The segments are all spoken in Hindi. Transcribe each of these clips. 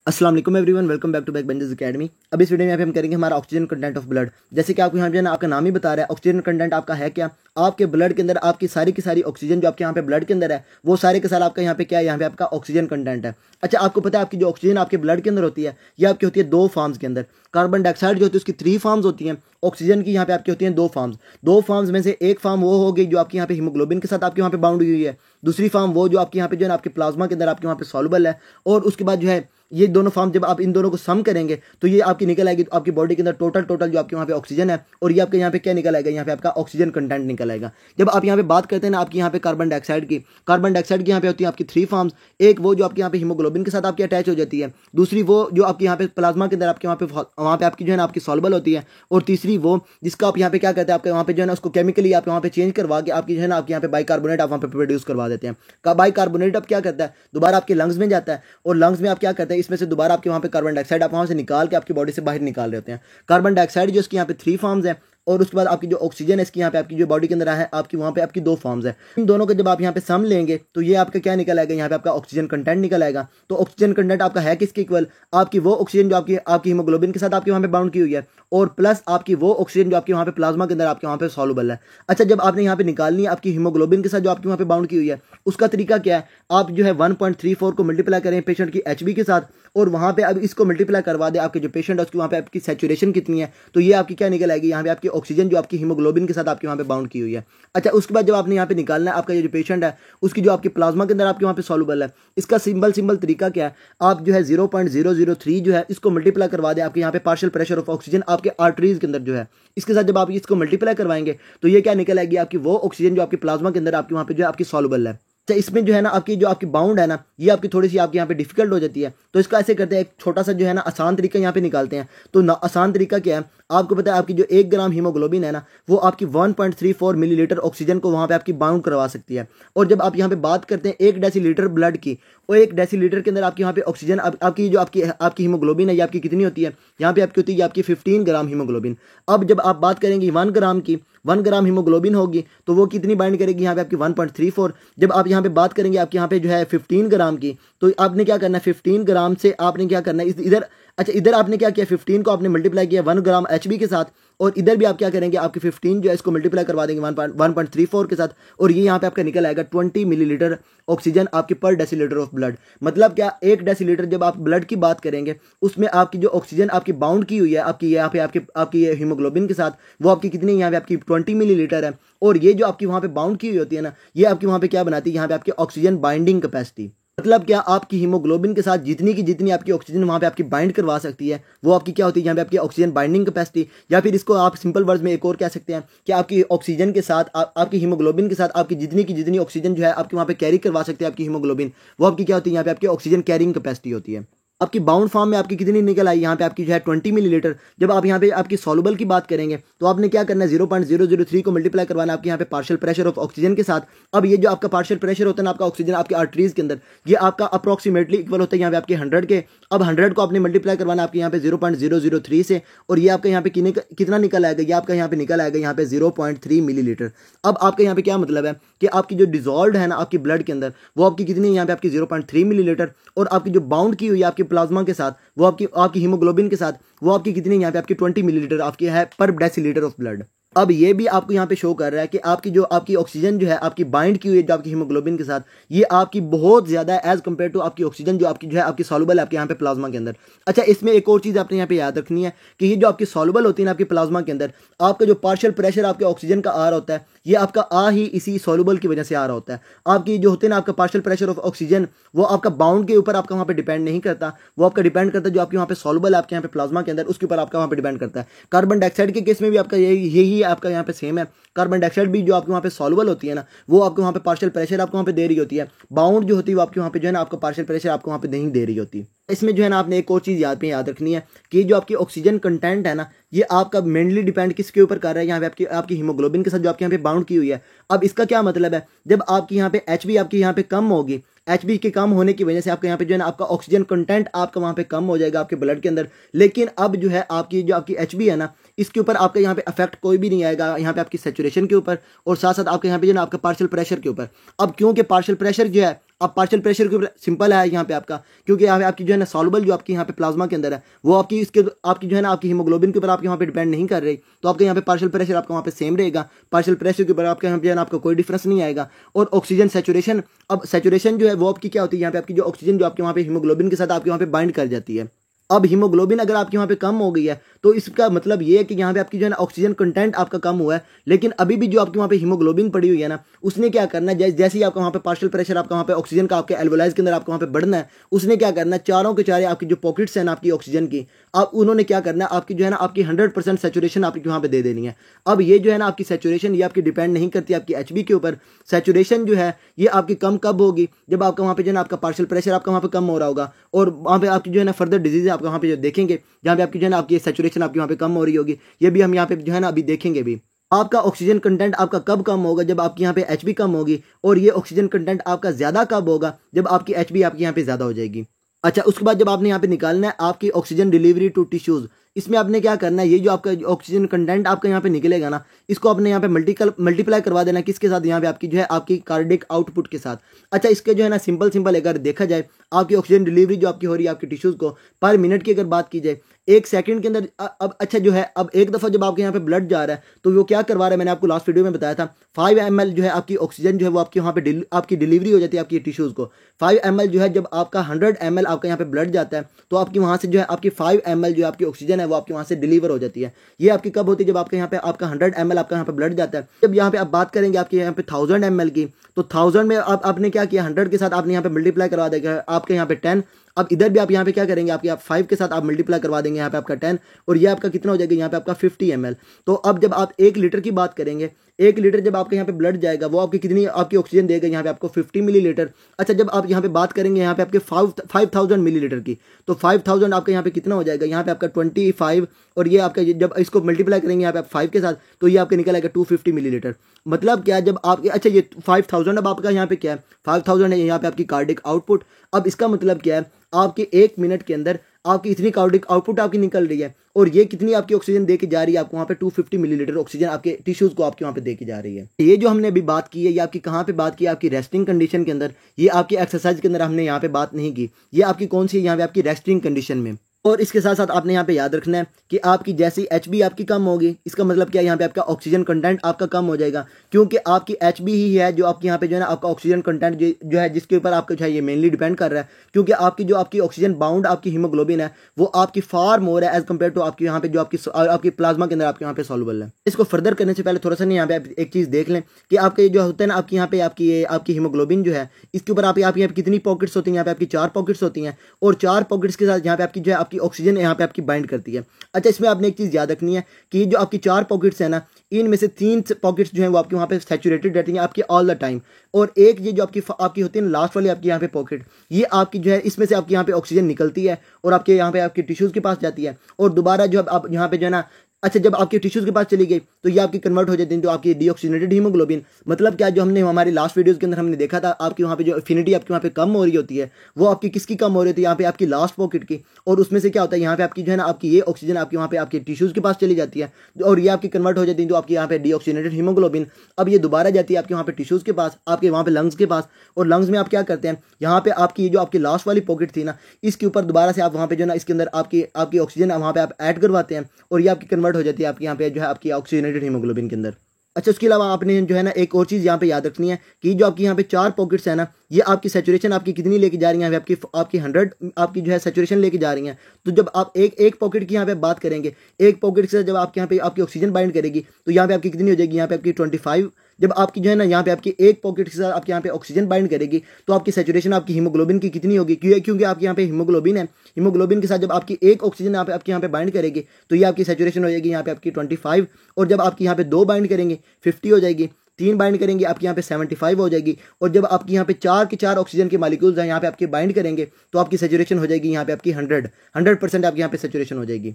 अस्सलाम वालेकुम everyone, welcome back to back benches academy. अब इस वीडियो में यहाँ पे हम करेंगे हमारा ऑक्सीजन कंटेंट ऑफ ब्लड। जैसे कि आपको यहाँ पे जो है ना आपका नाम ही बता रहा है, ऑक्सीजन कंटेंट आपका है क्या। आपके ब्लड के अंदर आपकी सारी की सारी ऑक्सीजन जो आपके यहाँ पे ब्लड के अंदर है वो सारे के सारे आपका यहाँ पे क्या है, यहाँ पे आपका ऑक्सीजन कंटेंट है। अच्छा, आपको पता है आपकी जो ऑक्सीजन आपके ब्लड के अंदर होती है ये आपकी होती है दो फॉर्म्स के अंदर। कार्बन डाइऑक्साइड जो होती है उसकी 3 फॉर्म्स होती हैं, ऑक्सीजन की यहाँ पे आपकी होती हैं 2 फॉर्म्स। 2 फॉर्म्स में से एक फॉर्म वो होगी जो आपकी यहाँ पे हीमोग्लोबिन के साथ आपके वहाँ पे बाउंड हुई है, दूसरी फॉर्म वो जो आपके यहाँ पे जो है ना आपके प्लाज्मा के अंदर आपके वहाँ पे सॉल्युबल है। और उसके बाद जो है ये दोनों फॉर्म जब आप इन दोनों को सम करेंगे तो ये आपकी निकल आएगी, तो आपकी बॉडी के अंदर टोटल जो आपके वहाँ पे ऑक्सीजन है और ये आपके यहाँ पे क्या निकल आएगा, यहाँ पे आपका ऑक्सीजन कंटेंट निकल आएगा। जब आप यहाँ पे बात करते हैं ना आपकी यहाँ पे कार्बन डाइऑक्साइड की यहाँ पे होती है आपकी 3 फॉर्म्स। एक वो जो आपके यहाँ पे हीमोग्लोबिन के साथ आपकी अटैच हो जाती है, दूसरी वो जो आपके यहाँ पे प्लाज्मा के अंदर आपके वहाँ पे आपकी जो है ना आपकी सॉल्युबल होती है, और तीसरी वो जिसका आप यहाँ पे क्या कहते हैं आपके वहाँ पे जो है ना उसको केमिकली आप वहाँ पे चेंज करवा के आपकी जो है ना आपके यहाँ पे बाइकार्बोनेट आप वहाँ पे प्रोड्यूस करवा देते हैं। बाइकार्बोनेट अब क्या करता है, दोबारा आपके लंग्स में जाता है और लंग्स में आप क्या करते हैं, इसमें से दोबारा आपके वहाँ पे कार्बन डाइऑक्साइड आप वहाँ से निकाल के आपकी बॉडी से बाहर निकाल रहे होते हैं। कार्बन डाइऑक्साइड जो इसकी यहाँ पे 3 फॉर्म्स है, और उसके बाद आपकी जो ऑक्सीजन है इसकी यहाँ पे आपकी जो बॉडी के अंदर है आपकी वहाँ पे आपकी 2 फॉर्म्स है। इन दोनों को जब आप यहाँ पे सम लेंगे तो ये आपका क्या निकल आएगा, यहाँ पे आपका ऑक्सीजन कंटेंट निकल आएगा। तो ऑक्सीजन कंटेंट आपका है किसके इक्वल, आपकी वो ऑक्सीजन जो आपकी हीमोग्लोबिन के साथ आपके वहाँ पे बाउंड की हुई है, और प्लस आपकी वो ऑक्सीजन जो आपके वहाँ पे प्लाज्मा के अंदर आपके वहाँ पे सॉल्युबल है। अच्छा, जब आपने यहाँ पे निकालनी है आपकी हीमोग्लोबिन के साथ जो आपके वहाँ पे बाउंड की हुई है, उसका तरीका क्या है, आप जो है 1.34 को मल्टीप्लाई करें पेशेंट की HB के साथ, और वहाँ पे अब इसको मल्टीप्लाई करवा दे आपके जो पेशेंट है उसकी वहाँ पे आपकी सैचुरेशन कितनी है, तो ये आपकी क्या निकल आएगी, यहाँ पे आपकी ऑक्सीजन जो आपकी हीमोग्लोबिन के साथ आपके वहाँ पे बाउंड की हुई है। अच्छा, उसके बाद जब आपने यहाँ पे निकालना है आपका ये जो पेशेंट है उसकी जो आपकी प्लाज्मा के अंदर आपके वहाँ पे सॉल्युबल है, इसका सिंपल तरीका क्या है, आप जो है 0.003 जो है इसको मल्टीप्लाई करवा दें आपके यहाँ पे पार्शियल प्रेशर ऑफ ऑक्सीजन आपके आर्टरीज के अंदर जो है, इसके साथ जब आप इसको मल्टीप्लाई करवाएंगे तो ये क्या निकल आएगी, आपकी वो ऑक्सीजन जो आपकी प्लाज्मा के अंदर आपके वहाँ पे जो है आपकी सॉल्युबल है। अच्छा, इसमें जो है ना आपकी जो आपकी बाउंड है ना ये आपकी थोड़ी सी आपके यहाँ पे डिफिकल्ट हो जाती है, तो इसका ऐसे करते हैं, एक छोटा सा जो है ना आसान तरीका यहाँ पे निकालते हैं। तो आसान तरीका क्या है, आपको पता है आपकी जो 1 ग्राम हीमोग्लोबिन है ना वो आपकी 1.34 मिलीलीटर ऑक्सीजन को वहाँ पे आपकी बाउंड करवा सकती है। और जब आप यहाँ पे बात करते हैं 1 डेसीलीटर ब्लड की, और 1 डेसीलीटर के अंदर आपकी यहाँ पे ऑक्सीजन आपकी जो आपकी हीमोग्लोबिन है ये आपकी कितनी होती है, यहाँ पे आपकी होती है आपकी 15 ग्राम हीमोग्लोबिन। अब जब आप बात करेंगे 1 ग्राम की, 1 ग्राम हीमोग्लोबिन होगी तो वो कितनी बाइंड करेगी, यहाँ पे आपकी 1.34। जब आप यहाँ पे बात करेंगे आपके यहाँ पे जो है 15 ग्राम की, तो आपने क्या करना है 15 ग्राम से आपने क्या करना है इधर, अच्छा इधर आपने क्या किया 15 को आपने मल्टीप्लाई किया 1 ग्राम HB के साथ, और इधर भी आप क्या करेंगे आपके 15 जो है इसको मल्टीप्लाई करवा देंगे 1.34 के साथ, और ये यहाँ पे आपका निकल आएगा 20 मिलीलीटर ऑक्सीजन आपके पर डेसीलीटर ऑफ ब्लड। मतलब क्या, 1 डेसीलीटर जब आप ब्लड की बात करेंगे उसमें आपकी जो ऑक्सीजन आपकी बाउंड की हुई है आपकी यहाँ पे आपकी हीमोग्लोबिन के साथ वो आपकी कितनी, यहाँ पे आपकी 20 मिलीलीटर है, और ये जो आपकी वहाँ पे बाउंड की हुई होती है ना ये आपकी वहाँ पे क्या बनाती है, यहाँ पे आपकी ऑक्सीजन बाइंडिंग कैपेसिटी। मतलब क्या, आपकी हीमोग्लोबिन के साथ जितनी की जितनी आपकी ऑक्सीजन वहाँ पे आपकी बाइंड करवा सकती है वो आपकी क्या होती है, यहाँ पे आपकी ऑक्सीजन बाइंडिंग कैपेसिटी। या फिर इसको आप सिंपल वर्ड्स में एक और कह सकते हैं कि आपकी ऑक्सीजन के साथ आपकी हीमोग्लोबिन के साथ आपकी जितनी की जितनी ऑक्सीजन जो है आपकी वहाँ पे कैरी करवा सकते हैं आपकी हीमोग्लोबिन, वो आपकी क्या होती है, यहाँ पे आपकी ऑक्सीजन कैरिंग कैपेसिटी होती है। आपकी बाउंड फॉर्म में आपकी कितनी निकल आई, यहाँ पे आपकी जो है 20 मिलीलीटर। जब आप यहाँ पे आपकी सॉल्युबल की बात करेंगे तो आपने क्या करना है 0.003 को मल्टीप्लाई करवाना आपके यहाँ पे पार्शियल प्रेशर ऑफ ऑक्सीजन के साथ। अब ये जो आपका पार्शियल प्रेशर होता है ना आपका ऑक्सीजन आपके आर्टरीज के अंदर, ये आपका अप्रोक्सीमेटली इक्वल होता है यहाँ पे आपके 100 के। अब 100 को आपने मल्टीप्लाई करवाना आपके यहाँ पे 0.003 से, और ये आपका यहाँ पे कितना निकल आएगा, ये आपका यहाँ पे निकल आएगा यहाँ पे 0.3 मिलीलीटर। अब आपका यहाँ पे क्या मतलब है कि आपकी जो डिजॉल्व है ना आपकी ब्लड के अंदर वो आपकी कितनी है, यहाँ पे आपकी 0.3 मिलीलीटर, और आपकी जो बाउंड की हुई है आपकी प्लाज्मा के साथ वो आपकी हीमोग्लोबिन के साथ वो आपकी कितनी, यहाँ पे आपकी 20 मिलीलीटर आपकी है पर डेसीलीटर ऑफ ब्लड। अब ये भी आपको यहाँ पे शो कर रहा है कि आपकी जो आपकी ऑक्सीजन जो है आपकी बाइंड की हुई है जो आपकी हीमोग्लोबिन के साथ ये आपकी बहुत ज़्यादा है एज कम्पेयर टू आपकी ऑक्सीजन जो आपकी जो है आपकी सॉल्युबल है आपके यहाँ पे प्लाज्मा के अंदर। अच्छा, इसमें एक और चीज़ आपने यहाँ पे याद रखनी है कि ये जो आपकी सॉल्युबल होती है ना आपकी प्लाज्मा के अंदर, आपका जो पार्शियल प्रेशर आपके ऑक्सीजन का आ रहा होता है ये आपका आ ही इसी सॉल्युबल की वजह से आ रहा होता है। आपकी जो होते हैं ना आपका पार्शियल प्रेशर ऑफ ऑक्सीजन वो आपका बाउंड के ऊपर आपका वहाँ पे डिपेंड नहीं करता, वो आपका डिपेंड करता है जो आपके वहाँ पे सॉल्युबल है आपके यहाँ पे प्लाज्मा के अंदर उसके ऊपर आपका वहाँ पे डिपेंड करता है। कार्बन डाइऑक्साइड के केस में भी आपका यही आपका यहाँ पे सेम है। कार्बन डाइऑक्साइड भी जो आपके वहाँ पे सॉल्युबल होती है ना वो आपके वहाँ पे पार्शियल प्रेशर आपको वहाँ पे दे रही होती है, बाउंड जो होती है वो आपके वहाँ पे जो है ना आपका पार्शियल प्रेशर आपको वहाँ पे नहीं दे रही होती। इसमें जो है ना आपने एक और चीज़ याद रखनी है कि जो आपकी ऑक्सीजन कंटेंट है ना ये आपका मेनली डिपेंड किसके ऊपर कर रहा है, यहाँ पे आपकी हीमोग्लोबिन के साथ जो आपके यहाँ पे बाउंड की हुई है। अब इसका क्या मतलब है, जब आपकी यहाँ पे HB आपकी यहाँ पे कम होगी, HB के कम होने की वजह से आपके यहाँ पे जो है ना आपका ऑक्सीजन कंटेंट आपका वहाँ पे कम हो जाएगा आपके ब्लड के अंदर। लेकिन अब जो है आपकी HB है ना इसके ऊपर आपका यहाँ पे अफेक्ट कोई भी नहीं आएगा, यहाँ पे आपकी सैचुरेशन के ऊपर और साथ साथ आपके यहाँ पे जो है ना आपका पार्शियल प्रेशर के ऊपर। अब क्योंकि पार्शियल प्रेशर जो है अब पार्शियल प्रेशर के ऊपर सिंपल है यहाँ पे आपका, क्योंकि यहाँ पे आपकी जो है ना सॉल्युबल जो आपकी यहाँ पे प्लाज्मा के अंदर है वो आपकी इसके आपकी जो है ना आपकी हीमोग्लोबिन के ऊपर आपके यहाँ पे डिपेंड नहीं कर रही, तो आपके यहाँ पे पार्शियल प्रेशर आपका वहाँ पे सेम रहेगा। पार्शियल प्रेशर के ऊपर आपके यहाँ पे जो है ना आपका कोई डिफरेंस नहीं आएगा। और ऑक्सीजन सेचुरेशन, अब सेचुरेशन जो है वो आपकी क्या होती है, यहाँ पे आपकी जो ऑक्सीजन जो आपके वहाँ पे हीमोग्लोबिन के साथ आपके वहाँ पे बाइंड कर जाती है। अब हीमोग्लोबिन अगर आपके वहाँ पे कम हो गई है तो इसका मतलब ये है कि यहाँ पे आपकी जो है ना ऑक्सीजन कंटेंट आपका कम हुआ है, लेकिन अभी भी जो आपके वहाँ पे हीमोग्लोबिन पड़ी हुई है ना उसने क्या करना है, जैसे ही आपका वहाँ पे पार्शियल प्रेशर आपका वहाँ पे ऑक्सीजन का आपके एल्वोलाइज के अंदर आपको वहाँ पे बढ़ना है, उसने क्या करना है, चारों के चारे आपकी जो पॉकेट्स हैं ना आपकी ऑक्सीजन की, अब उन्होंने क्या करना है, आपकी जो है ना आपकी 100% सेचुरेशन आपकी वहाँ पे दे देनी है। अब ये जो है ना आपकी सेचुरेशन ये आपकी डिपेंड नहीं करती आपकी एचबी के ऊपर। सेचुरेशन जो है ये आपकी कम कब होगी, जब आपका वहाँ पे जो है ना आपका पार्शियल प्रेशर आपका वहाँ पे कम हो रहा होगा, और वहाँ पे आपकी जो है ना फर्दर डिजीज आपका वहाँ पे जो देखेंगे जहाँ पे आपकी जो है ना आपकी सेचुरेशन आपकी वहाँ पे कम हो रही होगी, ये भी हम यहाँ पे जो है ना अभी देखेंगे भी। आपका ऑक्सीजन कंटेंट आपका कब कम होगा, जब आपकी यहाँ पे एचबी कम होगी, और ये ऑक्सीजन कंटेंट आपका ज्यादा कब होगा, जब आपकी एचबी आपकी यहाँ पे ज्यादा हो जाएगी। अच्छा, उसके बाद जब आपने यहाँ पे निकालना है आपकी ऑक्सीजन डिलीवरी टू टिश्यूज, इसमें आपने क्या करना है, ये जो आपका ऑक्सीजन कंटेंट आपका यहाँ पे निकलेगा ना, इसको आपने यहाँ पे मल्टीप्लाई करवा देना किसके साथ, यहाँ पे आपकी जो है आपकी कार्डिक आउटपुट के साथ। अच्छा, इसके जो है ना सिंपल अगर देखा जाए आपकी ऑक्सीजन डिलीवरी जो आपकी हो रही है आपकी टिश्यूज को पर मिनट की अगर बात की जाए, 1 सेकंड के अंदर अब अच्छा जो है अब एक दफ़ा जब आपके यहाँ पे ब्लड जा रहा है तो वो क्या करवा रहा है, मैंने आपको लास्ट वीडियो में बताया था 5 ml जो है आपकी ऑक्सीजन जो है वो आपके वहाँ पे आपकी डिलीवरी हो जाती है आपकी टिश्यूज़ को। 5 ml जो है जब आपका 100 ml आपका यहाँ पे ब्लड जाता है तो आपकी वहाँ से जो है आपकी 5 ml जो आपकी ऑक्सीजन है वो आपके वहाँ से डिलीवर हो जाती है। ये आपकी कब होती है, जब आपके यहाँ पे आपका 100 ml आपका यहाँ पे ब्लड जाता है। जब यहाँ पे आप बात करेंगे आपके यहाँ पे 1000 ml की, तो 1000 में आपने क्या किया, 100 के साथ आपने यहाँ पे मल्टीप्लाई करवा देगा आपके यहाँ पे 10। अब इधर भी आप यहाँ पे क्या करेंगे, आपके आप 5 के साथ आप मल्टीप्लाई करवा देंगे यहाँ पे आपका 10, और ये आपका कितना हो जाएगा, यहाँ पे आपका 50 ml। तो अब जब आप 1 लीटर की बात करेंगे, 1 लीटर जब आपके यहाँ पे ब्लड जाएगा वो आपकी कितनी आपकी ऑक्सीजन देगा, यहाँ पे आपको 50 मिलीलीटर। अच्छा, जब आप यहाँ पे बात करेंगे यहाँ पे आपके 5000 मिलीलीटर की, तो 5000 आपका यहाँ पे कितना हो जाएगा, यहाँ पे आपका 25, और ये आपका जब इसको मल्टीप्लाई करेंगे यहाँ पे आप 5 के साथ तो ये आपके निकल आएगा 250 मिलीलीटर। मतलब क्या, जब आपके अच्छा ये 5000 अब आपका यहाँ पे क्या है, 5000 है यहाँ पे आपकी कार्डिक आउटपुट। अब इसका मतलब क्या है, आपके 1 मिनट के अंदर आपकी इतनी कार्डिक आउटपुट आपकी निकल रही है, और ये कितनी आपकी ऑक्सीजन दे के जा रही है आपको वहाँ पे 250 मिलीलीटर ऑक्सीजन आपके टिश्यूज को आपके वहाँ पे दे के जा रही है। ये जो हमने अभी बात की है ये आपकी कहाँ पे बात की है, आपकी रेस्टिंग कंडीशन के अंदर, ये आपकी एक्सरसाइज के अंदर हमने यहाँ पे बात नहीं की। ये आपकी कौन सी, यहाँ पे आपकी रेस्टिंग कंडीशन में। और इसके साथ साथ आपने यहाँ पे याद रखना है कि आपकी जैसी एचबी आपकी कम होगी, इसका मतलब क्या है, यहाँ पे आपका ऑक्सीजन कंटेंट आपका कम हो जाएगा, क्योंकि आपकी एचबी ही है जो आपकी यहाँ पे जो है ना आपका ऑक्सीजन कंटेंट जो है जिसके ऊपर आपका जो है ये मेनली डिपेंड कर रहा है, क्योंकि आपकी जो आपकी ऑक्सीजन बाउंड आपकी हीमोग्लोबिन है वो आपकी फार मोर है एज कम्पेयर टू आपकी यहाँ पे जो आपकी प्लाज्मा के अंदर आपके यहाँ पे सॉल्युबल है। इसको फर्दर करने से पहले थोड़ा सा यहाँ पे एक चीज़ देख लें कि आपके जो होता है ना आपकी यहाँ पे आपकी हीमोग्लोबिन जो है इसके ऊपर आप यहाँ पे कितनी पॉकेट्स होती हैं, यहाँ पे आपकी 4 पॉकेट्स होती हैं, और 4 पॉकेट्स के साथ यहाँ पे आपकी जो है आपकी ऑक्सीजन यहाँ पे आपकी बाइंड करती है। अच्छा, इसमें आपने एक चीज़ याद रखनी है कि जो आपकी 4 पॉकेट्स है ना, इनमें से 3 पॉकेट्स जो हैं वो आपके वहाँ पे सैचुरेटेड रहती हैं आपकी ऑल द टाइम, और एक ये जो आपकी होती है ना लास्ट वाली आपकी यहाँ पे पॉकेट, ये आपकी जो है इसमें से आपकी यहाँ पे ऑक्सीजन निकलती है और आपके यहाँ पे आपके टिश्यूज़ के पास जाती है, और दोबारा जो आप यहाँ पे जो है ना अच्छा जब आपके टिश्यूज़ के पास चली गई तो ये आपकी कन्वर्ट हो जाती है जो आपकी डीऑक्सीनेटेड हीमोग्लोबिन। मतलब क्या, जो हमने हमारी लास्ट वीडियोस के अंदर हमने देखा था आपकी वहाँ पे जो एफिनिटी आपकी वहाँ पे कम हो रही होती है वो आपकी किसकी कम हो रही होती है, यहाँ पे आपकी लास्ट पॉकेट की, और उसमें से क्या होता है यहाँ पे आपकी जो है ना आपकी ये ऑक्सीजन आपकी वहाँ पे आपके टिश्यूज़ के पास चली जाती है, और ये आपकी कन्वर्ट हो जाती है जो आपकी यहाँ पे डीऑक्सीनेटेड हीमोग्लोबिन। अब ये दोबारा जाती है आपके वहाँ पे टिश्यूज़ के पास, आपके वहाँ पे लंग्स के पास, और लंग्स में आप क्या करते हैं, यहाँ पे आपकी ये जो आपकी लास्ट वाली पॉकेट थी ना इसके ऊपर दोबारा से आप वहाँ पे जो है ना इसके अंदर आपकी ऑक्सीजन वहाँ पे आप ऐड करवाते हैं, और ये आपकी कन्वर्ट हो जाती है आपकी यहाँ पे जो है आपकी ऑक्सीजनेटेड हीमोग्लोबिन के अंदर। अच्छा, उसके अलावा आपने जो है ना एक और चीज़ यहाँ पे याद रखनी है कि जो आपकी यहाँ पे 4 पॉकेट्स है ना ये आपकी सेचुरेशन आपकी कितनी लेके जा रही हैं, आपकी 100 आपकी जो है सेचुरेशन लेके जा रही हैं। तो जब आप एक पॉकेट की यहाँ पे बात करेंगे, एक पॉकेट से जब आपके यहाँ पे आपकी ऑक्सीजन बाइंड करेगी तो यहाँ पे आपकी कितनी हो जाएगी, यहाँ पे आपकी 25। जब आपकी जो है ना यहाँ पे आपकी एक पॉकेट के साथ आपके यहाँ पे ऑक्सीजन बाइंड करेगी तो आपकी सेचुरेशन आपकी हीमोग्लोबिन की कितनी होगी, क्योंकि आपके यहाँ पे हीमोग्लोबिन है, हीमोग्लोबिन के साथ जब आपकी एक ऑक्सीजन यहाँ पे आपके यहाँ पे बाइंड करेगी तो ये आपकी सेचुरेशन हो जाएगी यहाँ पे आपकी 25, और जब आपकी यहाँ पे 2 बाइंड करेंगे 50 हो जाएगी, 3 बाइंड करेंगे आपके यहाँ पे 75 हो जाएगी, और जब आपकी यहाँ पे 4 के 4 ऑक्सीजन के मालिक्यूल्स हैं यहाँ पे आपके बाइंड करेंगे तो आपकी सेचुरेशन हो जाएगी यहाँ पे आपकी 100% आपकी यहाँ पे सेचुरेशन हो जाएगी।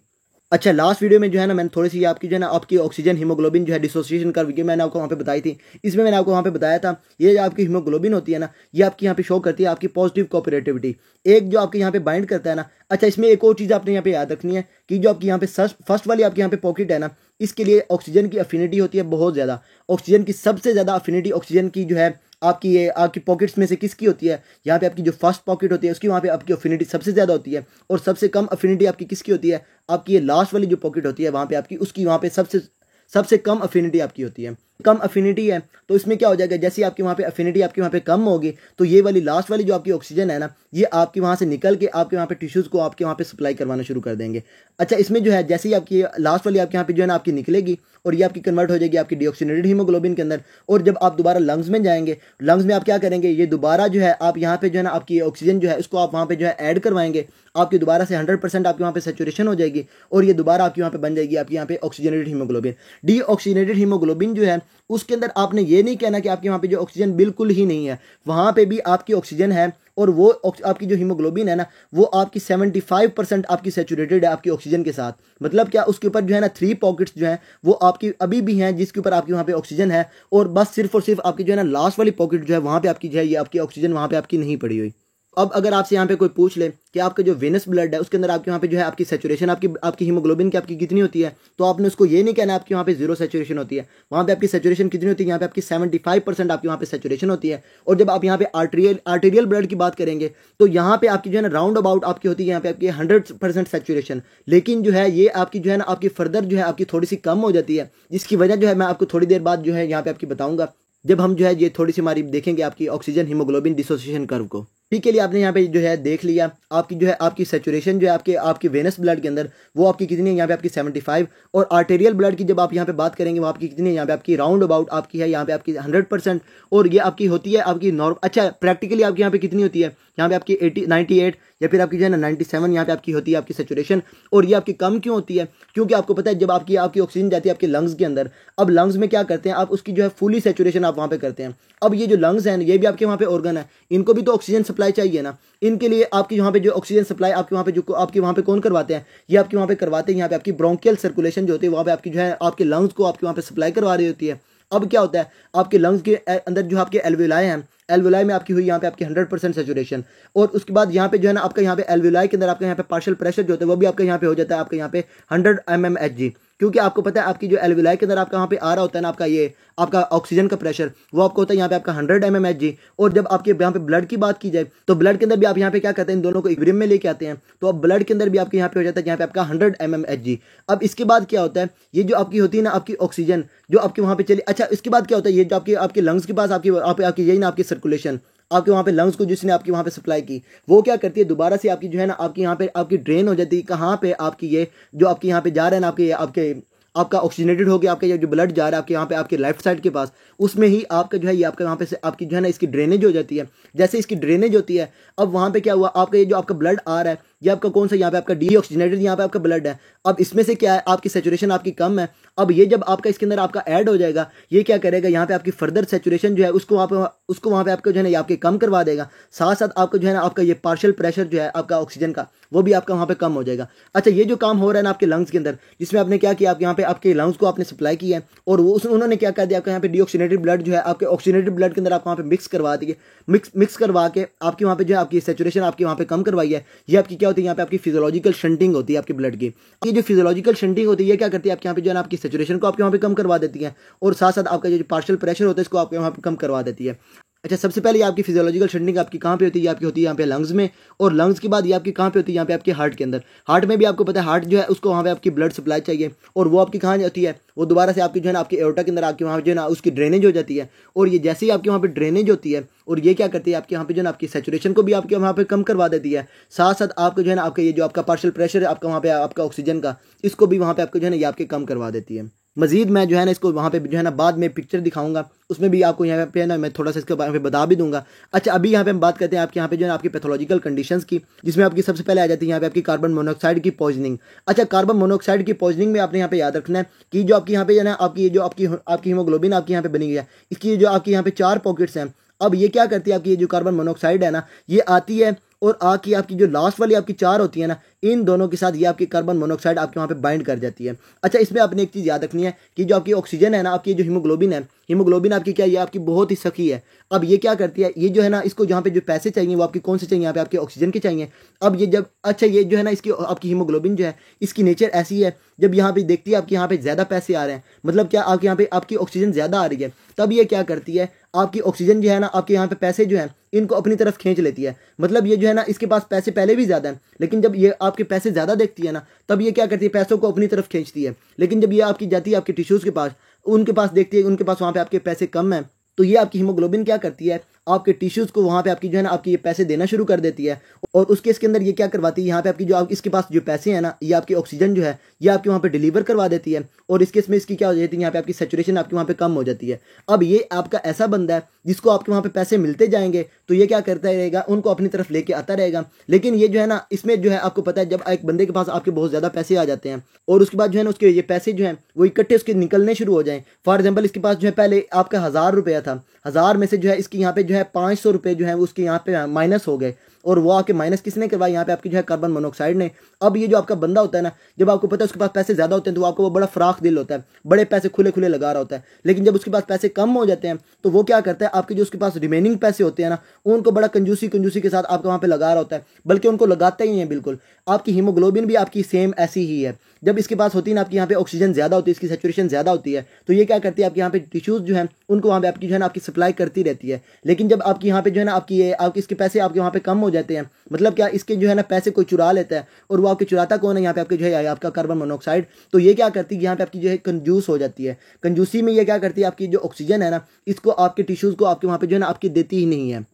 अच्छा, लास्ट वीडियो में जो है ना मैंने थोड़ी सी आपकी जो है ना आपकी ऑक्सीजन हीमोग्लोबिन जो है डिसोसिएशन कर्व की मैंने आपको वहाँ पे बताई थी। इसमें मैंने आपको वहाँ पे बताया था ये जो आपकी हीमोग्लोबिन होती है ना ये आपकी यहाँ पे शो करती है आपकी पॉजिटिव कोऑपरेटिविटी, एक जो आपके यहाँ पे बाइंड करता है ना। अच्छा, इसमें एक और चीज़ आपने यहाँ पे याद रखनी है कि जो आपकी यहाँ पे फर्स्ट वाली आपकी यहाँ पे पॉकेट है ना इसके लिए ऑक्सीजन की अफिनिटी होती है बहुत ज़्यादा। ऑक्सीजन की सबसे ज़्यादा अफिनिटी ऑक्सीजन की जो है आपकी पॉकेट्स में से किसकी होती है? यहाँ पे आपकी जो फर्स्ट पॉकेट होती है उसकी वहाँ पे आपकी अफिनिटी सबसे ज़्यादा होती है, और सबसे कम अफिनिटी आपकी किसकी होती है? आपकी ये लास्ट वाली जो पॉकेट होती है वहाँ पे आपकी, उसकी वहाँ पे सबसे कम अफिनिटी आपकी होती है। कम अफिनिटी है तो इसमें क्या हो जाएगा, जैसे ही आपकी वहाँ पे अफिनिटी आपकी वहाँ पे कम होगी तो ये वाली लास्ट वाली जो आपकी ऑक्सीजन है ना, ये आपकी वहाँ से निकल के आपके वहाँ पे टिश्यूज़ को आपके वहाँ पे सप्लाई करवाना शुरू कर देंगे। अच्छा, इसमें जो है जैसे ही आपकी लास्ट वाली आपके यहाँ पे जो है ना आपकी निकलेगी और ये आपकी कन्वर्ट हो जाएगी आपकी डीऑक्सीनेटेड हीमोग्लोबिन के अंदर, और जब आप दोबारा लंग्स में जाएंगे, लंग्स में आप क्या करेंगे, ये दोबारा जो है आप यहाँ पे जो है ना आपकी ऑक्सीजन जो है उसको आप वहाँ पे जो है ऐड करवाएंगे, आपकी दोबारा से 100% आपके वहाँ पे सेचुरेशन हो जाएगी, और ये दोबारा आपकी वहाँ पे बन जाएगी आपकी यहाँ पे ऑक्सीजनेटेड हीमोग्लोबिन। डीऑक्सीनेटेड हीमोग्लोबिन जो है उसके अंदर आपने ये नहीं कहना कि आपके वहाँ पे जो ऑक्सीजन बिल्कुल ही नहीं है, वहाँ पे भी आपकी ऑक्सीजन है, और वो आपकी जो हीमोग्लोबिन है ना वो आपकी 75% आपकी सेचुरेटेड है आपकी ऑक्सीजन के साथ। मतलब क्या, उसके ऊपर जो है ना 3 पॉकेट्स जो हैं वो आपकी अभी भी हैं जिसके ऊपर आपकी वहाँ पे ऑक्सीजन है, और बस सिर्फ और सिर्फ आपकी जो है ना लास्ट वाली पॉकेट जो है वहाँ पे आपकी जो है ये आपकी ऑक्सीजन वहाँ पे आपकी नहीं पड़ी हुई। अब अगर आपसे यहाँ पे कोई पूछ ले कि आपका जो वेनस ब्लड है उसके अंदर आपके वहाँ पे जो है आपकी सेचुरेशन आपकी हीमोग्लोबिन की आपकी कितनी होती है, तो आपने उसको ये नहीं कहना आपकी वहाँ पे 0 सेचुरेशन होती है। वहाँ पे आपकी सेचुरेशन कितनी होती है, यहाँ पे आपकी 75% आपकी वहाँ पे सेचुरेशन होती है। और जब आप यहाँ पे आर्टेरियल ब्लड की बात करेंगे तो यहाँ पे आपकी जो है ना राउंड अबाउट आपकी होती है यहाँ पे आपकी 100% सेचुरेशन, लेकिन जो है ये आपकी जो है ना आपकी फर्दर जो है आपकी थोड़ी सी कम हो जाती है, जिसकी वजह जो है मैं आपको थोड़ी देर बाद जो है यहाँ पे आपकी बताऊंगा, जब हम जो है ये थोड़ी सी हमारी देखेंगे आपकी ऑक्सीजन हीमोग्लोबिन डिसोसिएशन कर्व को। ठीक है, लिए आपने यहाँ पे जो है देख लिया आपकी जो है आपकी सेचुरेशन जो है आपकी वेनस ब्लड के अंदर वो आपकी कितनी है, यहाँ पे आपकी 75, और आर्टेरियल ब्लड की जब आप यहाँ पे बात करेंगे वो आपकी कितनी है, यहाँ पे आपकी राउंड अबाउट आपकी है यहाँ पे आपकी 100%, और ये आपकी होती है आपकी नॉर्म। अच्छा, प्रैक्टिकली आपकी यहाँ पे कितनी होती है, यहाँ पे आपकी 98 या फिर आपकी जो है ना 97 यहाँ पे आपकी होती है आपकी सेचुरेशन। और ये आपकी कम क्यों होती है, क्योंकि आपको पता है जब आपकी ऑक्सीजन जाती है आपके लंग्स के अंदर, अब लंग्स में क्या करते हैं आप उसकी जो है फुली सेचुरेशन आप वहाँ पे करते हैं। अब ये जो लंग्स हैं ये भी आपके वहाँ पे ऑर्गन है, इनको भी तो ऑक्सीजन सप्लाई चाहिए ना, इनके लिए आपकी यहाँ पे जो ऑक्सीजन सप्लाई आपके वहाँ पे जो आपके वहाँ पे कौन करवाते हैं, ये आपके वहाँ पे करवाते हैं यहाँ पे आपकी ब्रोंकियल सर्कुलेशन जो होती है वहाँ पे आपकी जो है आपके लंग्स को आपके वहाँ पे सप्लाई करवा रही होती है। अब क्या होता है आपके लंग्स के अंदर जो आपके एल्वेलाई हैं, एल्वेलाई में आपकी हुई यहाँ पे आपकी 100% सेचुरेशन, और उसके बाद यहाँ पे जो है ना आपका यहाँ पे एल्वेलाई के अंदर आपका यहाँ पे पार्शियल प्रेशर जो होता है वो भी आपका यहाँ पे हो जाता है आपका यहाँ पे 100 mmHg, क्योंकि आपको पता है आपकी जो एल्वेलाई के अंदर आपका यहाँ पे आ रहा होता है ना आपका ये आपका ऑक्सीजन का प्रेशर वो आपको होता है यहाँ पे आपका 100 mmHg। और जब आपके यहाँ पे ब्लड की बात की जाए तो ब्लड के अंदर भी आप यहाँ पे क्या करते हैं, इन दोनों को इक्विलिब्रियम में लेके आते हैं, तो अब ब्लड के अंदर भी आपके यहाँ पे हो जाता है यहाँ पे आपका 100 mmHg। अब इसके बाद क्या होता है, ये जो आपकी होती है ना आपकी ऑक्सीजन जो आपके वहाँ पे चली, अच्छा इसके बाद क्या होता है, ये जो आपके लंग्स के पास आपकी यही ना आपकी सर्कुलेशन आपके वहाँ पे लंग्स को जिसने आपकी वहाँ पे सप्लाई की वो क्या करती है दोबारा से आपकी जो है ना आपकी यहाँ पे आपकी ड्रेन हो जाती है, कहाँ पे आपकी ये जो आपकी यहाँ पे जा रहा है ना आपका ऑक्सीजनेटेड हो गया आपका ये जो ब्लड जा रहा है आपके यहाँ पे आपके लेफ्ट साइड के पास, उसमें ही आपका जो है ये आपका यहाँ पे से आपकी जो है ना इसकी ड्रेनेज हो जाती है। जैसे इसकी ड्रेनेज होती है अब वहाँ पे क्या हुआ आपका ये जो आपका ब्लड आ रहा है ये आपका कौन सा यहाँ पे आपका डीऑक्सीजनेटेड यहाँ पे आपका ब्लड है, अब इसमें से क्या है आपकी सेचुरेशन आपकी कम है। अब ये जब आपका इसके अंदर आपका ऐड हो जाएगा ये क्या करेगा यहाँ पे आपकी फर्दर सेचुरेशन जो है उसको वहाँ पे आपको जो है ना आपके कम करवा देगा, साथ साथ आपको जो है ना आपका ये पार्शियल प्रेशर जो है आपका ऑक्सीजन का वो भी आपका वहाँ पे कम हो जाएगा। अच्छा, ये जो काम हो रहा है ना आपके लंग्स के अंदर जिसमें आपने क्या किया, आप यहाँ पे आपके लंग्स को आपने सप्लाई किया है और वो उन्होंने क्या कर दिया आपका यहाँ पे डीऑक्सीनेटेड ब्लड जो है आपके ऑक्सीनेटेड ब्लड के अंदर आप वहाँ पे मिक्स करवा दिए, मिक्स करवा के आपके वहाँ पे जो है आपकी सेचुरेशन आपके वहाँ पे कम करवाई है। ये आपकी क्या होती है यहाँ पे आपकी फिजियोलॉजिकल शंटिंग होती है आपके ब्लड की। ये जो फिजियोलॉजिकल शंटिंग होती है ये क्या करती है आपके यहाँ पे जो है ना आपकी सेचुरेशन को आपके वहाँ पे कम करवा देती है, और साथ साथ आपका जो पार्शियल प्रेशर होता है इसको आपके वहाँ पे कम करवा देती है। अच्छा, सबसे पहले ये आपकी फिजियोलॉजिकल शंटिंग आपकी कहाँ पे होती है, आपकी होती है यहाँ पे लंग्स में, और लंग्स के बाद ये आपकी कहाँ पे होती है यहाँ पे आपके हार्ट के अंदर। हार्ट में भी आपको पता है हार्ट जो है उसको वहाँ पे आपकी ब्लड सप्लाई चाहिए, और वो आपकी कहाँ जाती है, वो दोबारा से आपकी जो है ना आपकी एओर्टा के अंदर आपके वहाँ जो है ना उसकी ड्रेनेज हो जाती है। और ये जैसे ही आपके वहाँ पे ड्रेनेज होती है और ये क्या करती है आपके यहाँ पे जो है ना आपकी सेचुरेशन को भी आपके वहाँ पे कम करवा देती है, साथ साथ आपको जो है ना आपका ये जो आपका पार्शियल प्रेशर है आपका वहाँ पे आपका ऑक्सीजन का इसको भी वहाँ पे आपको जो है ना ये आपके कम करवा देती है। मजीद मैं जो है ना इसको वहाँ पे जो है ना बाद में पिक्चर दिखाऊंगा, उसमें भी आपको यहाँ पे ना मैं थोड़ा सा इसके बारे में बता भी दूंगा। अच्छा, अभी यहाँ पे हम बात करते हैं आपके यहाँ पे जो है ना आपकी पैथोलॉजिकल कंडीशंस की, जिसमें आपकी सबसे पहले आ जाती है यहाँ पे आपकी कार्बन मोनोऑक्साइड की पॉइजनिंग। अच्छा, कार्बन मोनोऑक्साइड की पॉइजनिंग में आपने यहाँ पे याद रखना है कि जो आपकी यहाँ पे जो है ना आपकी जो आपकी हीमोग्लोबिन आपकी यहाँ पे बनी गई है इसकी जो आपकी यहाँ पे 4 पॉकेट्स हैं। अब ये क्या करती है आपकी ये जो कार्बन मोनोऑक्साइड है ना ये आती है और आपकी जो लास्ट वाली आपकी 4 होती है ना, इन दोनों के साथ ये आपकी कार्बन मोनोऑक्साइड आपके वहाँ पे बाइंड कर जाती है। अच्छा, इसमें आपने एक चीज़ याद रखनी है कि जो आपकी ऑक्सीजन है ना, आपकी जो हीमोग्लोबिन है, हीमोग्लोबिन आपकी क्या, ये आपकी बहुत ही सखी है। अब ये क्या करती है, ये जो है ना, इसको जहाँ पे जो पैसे चाहिए वो आपके कौन से चाहिए, यहाँ पे आपके ऑक्सीजन के चाहिए। अब ये जब, अच्छा ये जो है ना, इसकी आपकी हीमोग्लोबिन जो है, इसकी नेचर ऐसी है, जब यहाँ पे देखती है आपके यहाँ पे ज़्यादा पैसे आ रहे हैं, मतलब क्या आपके यहाँ पे आपकी ऑक्सीजन ज़्यादा आ रही है, तब ये क्या करती है, आपकी ऑक्सीजन जो है ना, आपके यहाँ पे पैसे जो है इनको अपनी तरफ खींच लेती है। मतलब ये जो है ना, इसके पास पैसे पहले भी ज़्यादा हैं, लेकिन जब ये आपके पैसे ज़्यादा देखती है ना, तब ये क्या करती है, पैसों को अपनी तरफ खींचती है। लेकिन जब ये आपकी जाती है आपके टिश्यूज़ के पास, उनके पास देखती है उनके पास वहाँ पे आपके पैसे कम हैं, तो ये आपकी हीमोग्लोबिन क्या करती है, आपके टिश्यूज़ को वहाँ पे आपकी जो है ना, आपकी ये पैसे देना शुरू कर देती है। और उसके इसके अंदर ये क्या करवाती है, यहाँ पे आपकी जो इसके पास जो पैसे हैं ना, ये आपकी ऑक्सीजन जो है ये आपके वहाँ पे डिलीवर करवा देती है। और इसके इसमें इसकी क्या हो जाती है, यहाँ पे आपकी सेचुरेशन आपके वहाँ पे कम हो जाती है। अब ये आपका ऐसा बंदा है जिसको आपके वहाँ पे पैसे मिलते जाएंगे, तो ये क्या करता रहेगा, उनको अपनी तरफ लेके आता रहेगा। लेकिन ये जो है ना, इसमें जो है आपको पता है, जब एक बंदे के पास आपके बहुत ज़्यादा पैसे आ जाते हैं और उसके बाद जो है ना, उसके ये पैसे जो हैं वो इकट्ठे उसके निकलने शुरू हो जाएं। फॉर एग्जाम्पल, इसके पास जो है पहले आपका 1000 रुपया था, 1000 में से जो है इसकी यहाँ पे जो है 500 रुपये जो है उसके यहाँ पे माइनस हो गए। और वो आके माइनस किसने करवाया, यहाँ पे आपकी जो है कार्बन मोनोऑक्साइड ने। अब ये जो आपका बंदा होता है ना, जब आपको पता है उसके पास पैसे ज़्यादा होते हैं, तो आपको वो बड़ा फराख दिल होता है, बड़े पैसे खुले खुले लगा रहा होता है। लेकिन जब उसके पास पैसे कम हो जाते हैं, तो वो क्या करता है, आपके जो उसके पास रिमेनिंग पैसे होते हैं ना, उनको बड़ा कंजूसी के साथ आपके वहाँ पे लगा रहा होता है, बल्कि उनको लगाता ही है बिल्कुल। आपकी हीमोग्लोबिन भी आपकी सेम ऐसी ही है। जब इसके पास होती है ना, आपकी यहाँ पे ऑक्सीजन ज़्यादा होती है, इसकी सेचुरेशन ज़्यादा होती है, तो ये क्या करती है, आपके यहाँ पे टिश्यूज़ जो है उनको वहाँ पे आपकी जो है ना आपकी सप्लाई करती रहती है। लेकिन जब आपकी यहाँ पे जो है ना आपकी इसके पैसे आपके वहाँ पे कम हो जाते हैं, मतलब क्या, इसके जो है ना पैसे कोई चुरा लेता है, और वो आपके चुराता कौन है, यहाँ पे आपके जो है आपका कार्बन मोनोऑक्साइड। तो ये क्या करती है, यहाँ पे आपकी जो है कंजूस हो जाती है। कंजूसी में ये क्या करती है, आपकी जो ऑक्सीजन है ना, इसको आपके टिश्यूज़ को आपके वहाँ पे जो है ना आपकी देती ही नहीं है।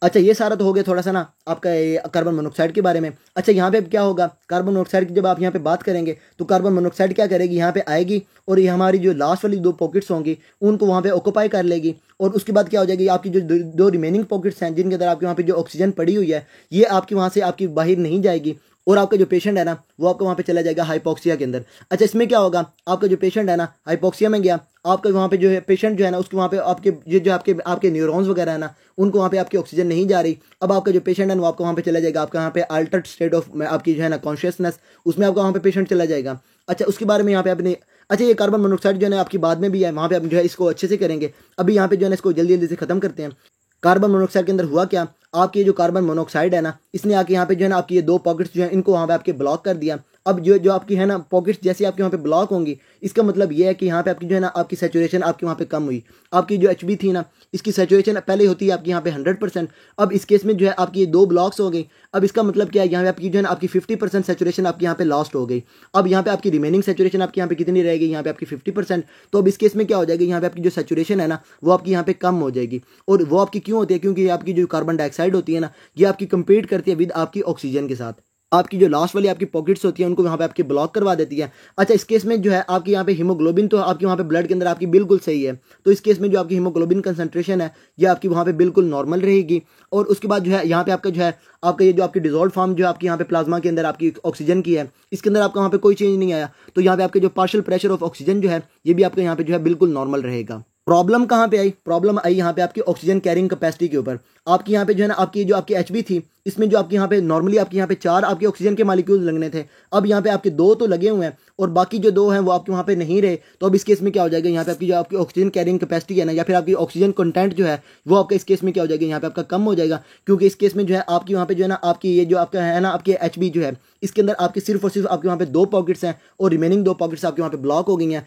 अच्छा, ये सारा तो हो गया थोड़ा सा ना आपका ये कार्बन मोनोऑक्साइड के बारे में। अच्छा, यहाँ पे क्या होगा, कार्बन मोनोऑक्साइड की जब आप यहाँ पे बात करेंगे, तो कार्बन मोनोऑक्साइड क्या करेगी, यहाँ पे आएगी और ये हमारी जो लास्ट वाली 2 पॉकेट्स होंगी उनको वहाँ पे ऑक्यूपाई कर लेगी। और उसके बाद क्या हो जाएगी, आपकी जो दो रिमेनिंग पॉकेट्स हैं, जिनके अंदर आपके वहाँ पे जो ऑक्सीजन पड़ी हुई है, ये आपकी वहाँ से आपकी बाहर नहीं जाएगी, और आपका जो पेशेंट है ना, वो आपका वहाँ पे चला जाएगा हाइपोक्सिया के अंदर। अच्छा, इसमें क्या होगा, आपका जो पेशेंट है ना हाइपोक्सिया में गया, आपका वहाँ पे जो है पेशेंट जो है ना, उसके वहाँ पे आपके ये जो आपके न्यूरॉन्स वगैरह है ना, उनको वहाँ पे आपकी ऑक्सीजन नहीं जा रही। अब आपका जो पेशेंट है ना, वो आपका वहाँ पे चला जाएगा, आपका यहाँ पे अल्टर्ड स्टेट ऑफ आपकी जो है ना कॉन्शियसनेस, उसमें आपका वहाँ पे पेशेंट चला जाएगा। अच्छा, उसके बारे में यहाँ पे आपने, अच्छा ये कार्बन मोनोऑक्साइड जो है ना आपकी बाद में भी है, वहाँ पे आप जो है इसको अच्छे से करेंगे। अभी यहाँ पे जो है ना इसको जल्दी जल्दी से खत्म करते हैं। कार्बन मोनोऑक्साइड के अंदर हुआ क्या, आपकी जो कार्बन मोनोऑक्साइड है ना, इसने आके यहाँ पे जो है ना आपकी ये 2 पॉकेट्स जो है इनको वहाँ पे आपके ब्लॉक कर दिया। अब जो आपकी है ना पॉकेट्स जैसे आपके वहाँ पे ब्लॉक होंगी, इसका मतलब ये है कि यहाँ पे आपकी जो है ना आपकी सेचुरेशन आपके वहाँ पे कम हुई। आपकी जो HB थी ना, इसकी सेचुरेशन पहले होती है आपकी यहाँ पे 100%। अब इस केस में जो है आपकी ये 2 ब्लॉक्स हो गई। अब इसका मतलब क्या है, यहाँ पे आपकी जो है ना आपकी 50% सेचुरेशन आपकी यहाँ पे लॉस्ट हो गई। अब यहाँ पे आपकी रिमेनिंग सेचुरेशन आपकी यहाँ पे कितनी रहेगी, यहाँ पे आपकी 50%। तो अब इस केस में क्या हो जाएगी, यहाँ पे आपकी जो सेचुरेशन है ना, वो आपकी यहाँ पे कम हो जाएगी। और वो आपकी क्यों होती है, क्योंकि आपकी जो कार्बन डाइऑक्साइड होती है ना, ये आपकी कंपीट करती है विद आपकी ऑक्सीजन के साथ। आपकी जो लास्ट वाली आपकी पॉकेट्स होती है उनको वहाँ पे आपकी ब्लॉक करवा देती है। अच्छा, इस केस में जो है आपकी यहाँ पे हीमोग्लोबिन तो आपकी वहाँ पे ब्लड के अंदर आपकी बिल्कुल सही है, तो इस केस में जो आपकी हीमोग्लोबिन कंसंट्रेशन है ये आपकी वहाँ पे बिल्कुल नॉर्मल रहेगी। और उसके बाद जो है यहाँ पे आपका जो है आपका ये जो आपकी डिजोल्व फॉर्म जो आपकी यहाँ पे प्लाज्मा के अंदर आपकी ऑक्सीजन की है, इसके अंदर आपका वहाँ पे कोई चेंज नहीं आया, तो यहाँ पे आपके जो पार्शियल प्रेशर ऑफ ऑक्सीजन जो है ये भी आपके यहाँ पे जो है बिल्कुल नॉर्मल रहेगा। प्रॉब्लम कहाँ पे आई, प्रॉब्लम आई यहाँ पे आपकी ऑक्सीजन कैरिंग कैपेसिटी के ऊपर। आपकी यहाँ पे जो है ना आपकी जो आपकी HB थी, इसमें जो आपके यहाँ पे नॉर्मली आपके यहाँ पे 4 आपके ऑक्सीजन के मालिक्यूल्स लगने थे, अब यहाँ पे आपके 2 तो लगे हुए हैं और बाकी जो 2 हैं वो आपके वहाँ पे नहीं रहे। तो अब इस केस में क्या हो जाएगा, यहाँ पे आपकी जो आपकी ऑक्सीजन कैरिंग कैपेसिटी है ना, या फिर आपकी ऑक्सीजन कंटेंट जो है वो आपका इस केस में क्या हो जाएगा, यहाँ पे आपका कम हो जाएगा। क्योंकि इस केस में जो है आपकी वहाँ पे जो है ना आपकी ये जो आपका है ना आपकी HB जो है, इसके अंदर आपके सिर्फ और सिर्फ आपके वहाँ पे 2 पॉकेट्स हैं और रिमेनिंग 2 पॉकेट्स आपके वहाँ पे ब्लॉक हो गई हैं।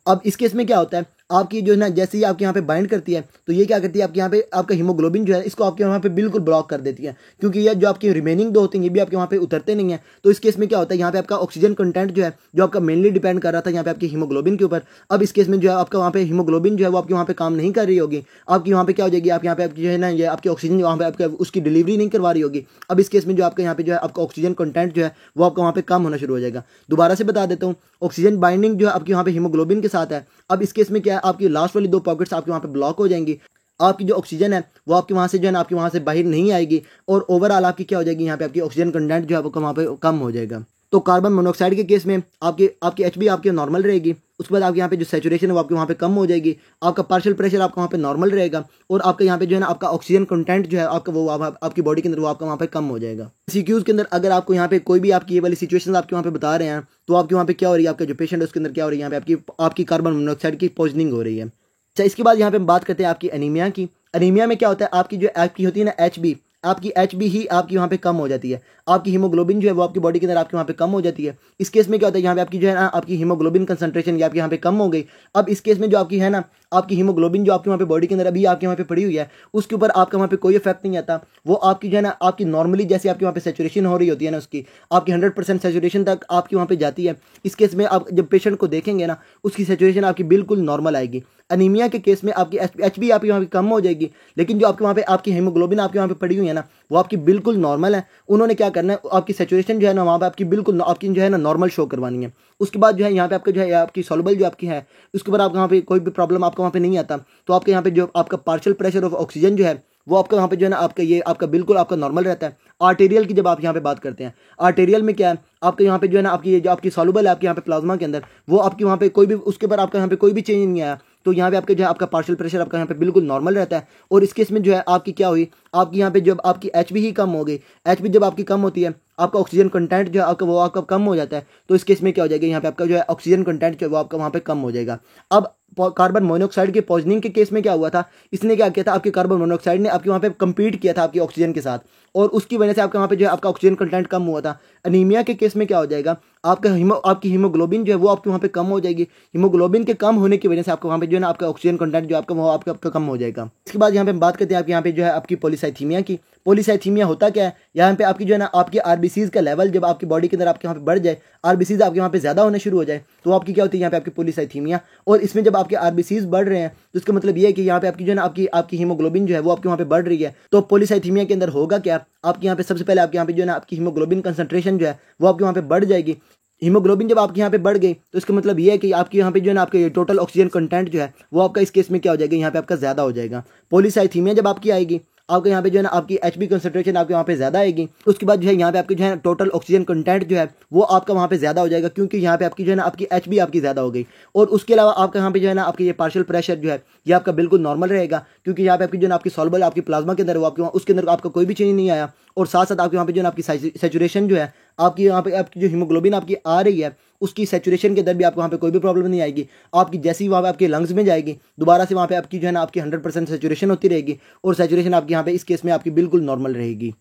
अब इस केस में क्या होता है, आपकी जो है ना जैसे ही आपके यहाँ पे बाइंड करती है, तो ये क्या करती है, आपके यहाँ पे आपका हीमोग्लोबिन जो है इसको आपके वहाँ पे बिल्कुल ब्लॉक कर देती है, क्योंकि ये जो आपकी रिमेनिंग 2 होती हैं ये भी आपके वहाँ पे उतरते नहीं है। तो इस केस में क्या होता है, यहाँ पे आपका ऑक्सीजन कंटेंट जो है जो आपका मेनली डिपेंड कर रहा था यहाँ पे आपकी हीमोग्लोबिन के ऊपर, अब इस केस में जो है आपका वहाँ पे हीमोग्लोबिन जो है वो आपके वहाँ पे काम नहीं कर रही होगी। आपकी वहाँ पे क्या हो जाएगी, आप यहाँ पे आपकी जो है ना ये आपकी ऑक्सीजन वहाँ पे आपका उसकी डिलीवरी नहीं करवा रही होगी। अब इस केस में जो आपका यहाँ पे जो है आपका ऑक्सीजन कंटेंट जो है वो आपका वहाँ पे कम होना शुरू हो जाएगा। दोबारा से बता देता हूँ, ऑक्सीजन बाइंडिंग जो है आपकी वहाँ पे हीमोग्लोबिन के साथ है। अब इस केस में क्या है, आपकी लास्ट वाली 2 पॉकेट्स आपके वहाँ पे ब्लॉक हो जाएंगी, आपकी जो ऑक्सीजन है वो आपके वहाँ से जो है ना आपके वहाँ से बाहर नहीं आएगी, और ओवरऑल आपकी क्या हो जाएगी, यहाँ पे आपकी ऑक्सीजन कंटेंट जो है वो वहाँ पे कम हो जाएगा। तो कार्बन मोनोऑक्साइड के केस में आपकी HB आपकी नॉर्मल रहेगी, उसके बाद आपके यहाँ पे जो सैचुरेशन है वो आपके वहाँ पे कम हो जाएगी, आपका पार्शियल प्रेशर आपका वहाँ पे नॉर्मल रहेगा, और आपका यहाँ पे जो है ना आपका ऑक्सीजन कंटेंट जो है आपका वो आपकी बॉडी के अंदर वो आपका वहाँ पे कम हो जाएगा। सीक्यूज के अंदर अगर आपको यहाँ पे कोई भी आपकी ये वाली सिचुएशन आपके वहाँ पे बता रहे हैं तो आपके वहाँ पे क्या हो रही है, आपका जो पेशेंट है उसके अंदर क्या हो रही है, यहाँ पे आपकी कार्बन मोनोऑक्साइड की पॉइजनिंग हो रही है। अच्छा, इसके बाद यहाँ पे हम बात करते हैं आपकी एनीमिया की। एनीमिया में क्या होता है, आपकी होती है ना एचबी, आपकी एचबी ही आपकी वहाँ पे कम हो जाती है, आपकी हीमोग्लोबिन जो है वो आपकी बॉडी के अंदर आपके वहाँ पे कम हो जाती है। इस केस में क्या होता है, यहाँ पे आपकी जो है ना आपकी हीमोग्लोबिन कंसंट्रेशन आपके यहाँ पे कम हो गई। अब इस केस में जो आपकी है ना आपकी हीमोग्लोबिन जो आपके वहाँ पे बॉडी के अंदर अभी आपके वहाँ पे पड़ी हुई है उसके ऊपर आपका वहाँ पे कोई इफेक्ट नहीं आता, वो आपकी जो है ना आपकी नॉर्मली जैसे आपके वहाँ पे सेचुरेशन हो रही होती है ना उसकी आपकी 100% सेचुरेशन तक आपकी वहाँ पे जाती है। इस केस में आप जब पेशेंट को देखेंगे ना उसकी सेचुरेशन आपकी बिल्कुल नॉर्मल आएगी। एनीमिया के केस में आपकी एचबी आपकी वहाँ पे कम हो जाएगी, लेकिन जो आपके वहाँ पे आपकी हीमोग्लोबिन आपके वहाँ पे पड़ी हुई है ना वो आपकी बिल्कुल नॉर्मल है। उन्होंने क्या करना है, आपकी सेचुरेशन जो है ना वहाँ पे आपकी बिल्कुल आपकी जो है ना नॉर्मल शो करवानी है। उसके बाद जो है यहाँ पे आपका जो है आपकी सॉल्युबल जो आपकी है उसके बाद आपका वहाँ पे कोई भी प्रॉब्लम आपका वहाँ पे नहीं आता, तो आपके यहाँ पे जो आपका पार्शियल प्रेशर ऑफ ऑक्सीजन जो है वो आपका वहाँ पे जो है ना आपका ये आपका बिल्कुल आपका नॉर्मल रहता है। आर्टेरियल की जब आप यहाँ पे बात करते हैं, आर्टेरियल में क्या है आपके यहाँ पे जो है ना आपकी ये जो आपकी सॉल्युबल है आपके यहाँ पे प्लाज्मा के अंदर वो आपकी वहाँ पे कोई भी उसके ऊपर आपका यहाँ पे कोई भी चेंज नहीं आया, तो यहाँ पे आपके जो है आपका पार्शियल प्रेशर आपका यहाँ पे बिल्कुल नॉर्मल रहता है। और इस केस में जो है आपकी क्या हुई, आपकी यहाँ पे जब आपकी एचबी ही कम हो गई, एचबी जब आपकी कम होती है आपका ऑक्सीजन कंटेंट जो है आपका वो आपका कम हो जाता है, तो इस केस में क्या हो जाएगा, यहाँ पे आपका जो है ऑक्सीजन कंटेंट जो है वो आपका वहाँ पे कम हो जाएगा। अब कार्बन मोनोऑक्साइड के पॉइजनिंग के केस में क्या हुआ था, इसने क्या किया था, आपके कार्बन मोनोऑक्साइड ने आपके वहाँ पे कम्पीट किया था आपकी ऑक्सीजन के साथ, और उसकी वजह से आपके वहाँ पे जो है आपका ऑक्सीजन कंटेंट कम हुआ था। एनीमिया के केस में क्या हो जाएगा, आपकी हीमोग्लोबिन जो है वो आपके वहाँ पे कम हो जाएगी, हीमोग्लोबिन के कम होने की वजह से आपको वहाँ पे जो है ना आपका ऑक्सीजन कंटेंट जो आपका वो आपका कम हो जाएगा। इसके बाद यहाँ पे हम बात करते हैं आपके यहाँ पे जो है आपकी पॉलीसाइथीमिया की। पॉलीसाइथीमिया होता क्या है, यहाँ पे आपकी जो है ना आपकी आरबीसीज का लेवल जब आपकी बॉडी के अंदर आपके वहाँ पे बढ़ जाए, आरबीसीज आपके वहाँ पे ज़्यादा होने शुरू हो जाए, तो आपकी क्या होती है यहाँ पे आपकी पॉलीसाइथीमिया। और इसमें जब आपके आरबीसीज बढ़ रहे हैं तो इसका मतलब ये है कि यहाँ पे आपकी जो है ना आपकी हीमोग्लोबिन जो है वो आपके वहाँ पे बढ़ रही है। तो पॉलीसाइथीमिया के अंदर होगा क्या, आपके यहाँ पे सबसे पहले आपके यहाँ पे जो है ना आपकी हीमोग्लोबिन कंसंट्रेशन जो है वो आपके वहाँ पे बढ़ जाएगी। हीमोग्लोबिन जब आपके यहाँ पे बढ़ गई तो इसका मतलब ये है कि आपके यहाँ पे जो है ना आपका टोटल ऑक्सीजन कंटेंट जो है वो आपका इस केस में क्या हो जाएगा, यहाँ पे आपका ज़्यादा हो जाएगा। पॉलीसाइथीमिया जब आपकी आएगी आपके यहाँ पे जो है ना आपकी एचबी कंसंट्रेशन आपके वहाँ पे ज़्यादा आएगी, उसके बाद जो है यहाँ पे आपके जो है टोटल ऑक्सीजन कंटेंट जो है वो आपका वहाँ पे ज़्यादा हो जाएगा, क्योंकि यहाँ पे आपकी जो है ना आपकी एचबी आपकी ज़्यादा हो गई। और उसके अलावा आपका यहाँ पे जो है ना आपके ये पार्शियल प्रेशर जो है ये आपका बिल्कुल नॉर्मल रहेगा, क्योंकि यहाँ पे आपकी जो है ना आपकी सॉल्युबल आपकी प्लाज्मा के अंदर वो आपके वहाँ उसके अंदर आपका कोई भी चेंज नहीं आया। और साथ साथ आपके यहाँ पे जो है ना आपकी सैचुरेशन जो है आपकी यहाँ पे आपकी जो हीमोग्लोबिन आपकी आ रही है उसकी सैचुरेशन के अंदर भी आपको वहाँ पे कोई भी प्रॉब्लम नहीं आएगी। आपकी जैसी वहाँ पे आपके लंग्स में जाएगी दोबारा से वहाँ पे आपकी जो है ना आपकी 100% सैचुरेशन होती रहेगी, और सैचुरेशन आपकी यहाँ पे इस केस में आपकी बिल्कुल नॉर्मल रहेगी।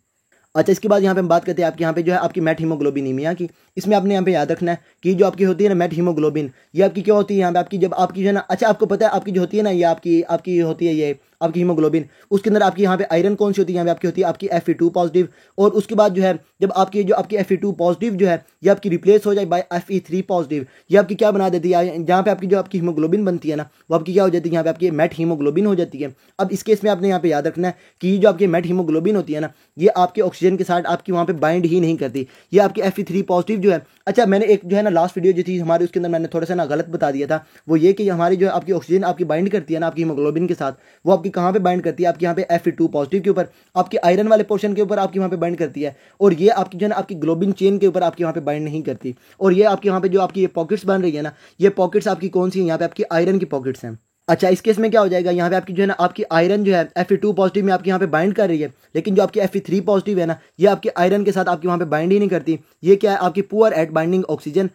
अच्छा, इसके बाद यहाँ पे हम बात करते हैं आपके यहाँ पे जो है आपकी मेट हीमोग्लोबिनीमिया की। इसमें आपने यहाँ पे याद रखना है कि जो आपकी होती है ना मेट हीमोग्लोबिन, ये आपकी क्या होती है यहाँ पे आपकी जब आपकी जो है ना, अच्छा आपको पता है आपकी जो होती है ना ये आपकी होती है ये आपकी हीमोग्लोबिन, उसके अंदर आपकी यहाँ पे आयरन कौन सी होती है, यहाँ पे आपकी होती है आपकी Fe2 पॉजिटिव। और उसके बाद जो है जब आपकी जो आपकी Fe2 पॉजिटिव जो है ये आपकी रिप्लेस हो जाए बाय Fe3 पॉजिटिव, ये आपकी क्या बना देती है, जहाँ पे आपकी जो आपकी हीमोग्लोबिन बनती है ना वो आपकी क्या हो जाती है, यहाँ पे आपकी मेट हीमोग्लोबिन हो जाती है। अब इस केस में आपने यहाँ पे याद रखना है कि जो आपकी मेट हीमोग्लोबिन होती है ना ये आपके ऑक्सीजन के साथ आपकी वहाँ पे बाइंड ही नहीं करती, ये आपकी Fe3 पॉजिटिव जो है। अच्छा, मैंने एक जो है ना लास्ट वीडियो जो थी हमारे उसके अंदर मैंने थोड़ा सा ना गलत बता दिया था, वो ये कि हमारी जो आपकी ऑक्सीजन आपकी बाइंड करती है ना आपकी हीमोग्लोबिन के साथ, वो आपकी कहाँ पे बाइंड करती है, आपकी यहाँ पे Fe2 पॉजिटिव के ऊपर, आपकी आयरन वाले पोर्शन के ऊपर आपकी वहाँ पे बाइंड करती है, और ये आपकी जो है ना आपकी ग्लोबिन चेन के ऊपर आपकी वहाँ पे बाइंड नहीं करती। और ये आपकी यहाँ पे जो आपकी ये पॉकेट्स बन रही है ना, ये पॉकेट्स आपकी कौन सी है, यहाँ पे आपकी आयरन की पॉकेट्स हैं। अच्छा, इस केस में क्या हो जाएगा, यहाँ पे आपकी जो है ना आपकी आयरन जो है Fe2 पॉजिटिव में आपकी यहाँ पे बाइंड कर रही है, लेकिन जो आपकी Fe3 पॉजिटिव है ना ये आपकी आयरन के साथ आपकी वहाँ पे बाइंड ही नहीं करती। ये क्या है, आपकी poor at binding oxygen.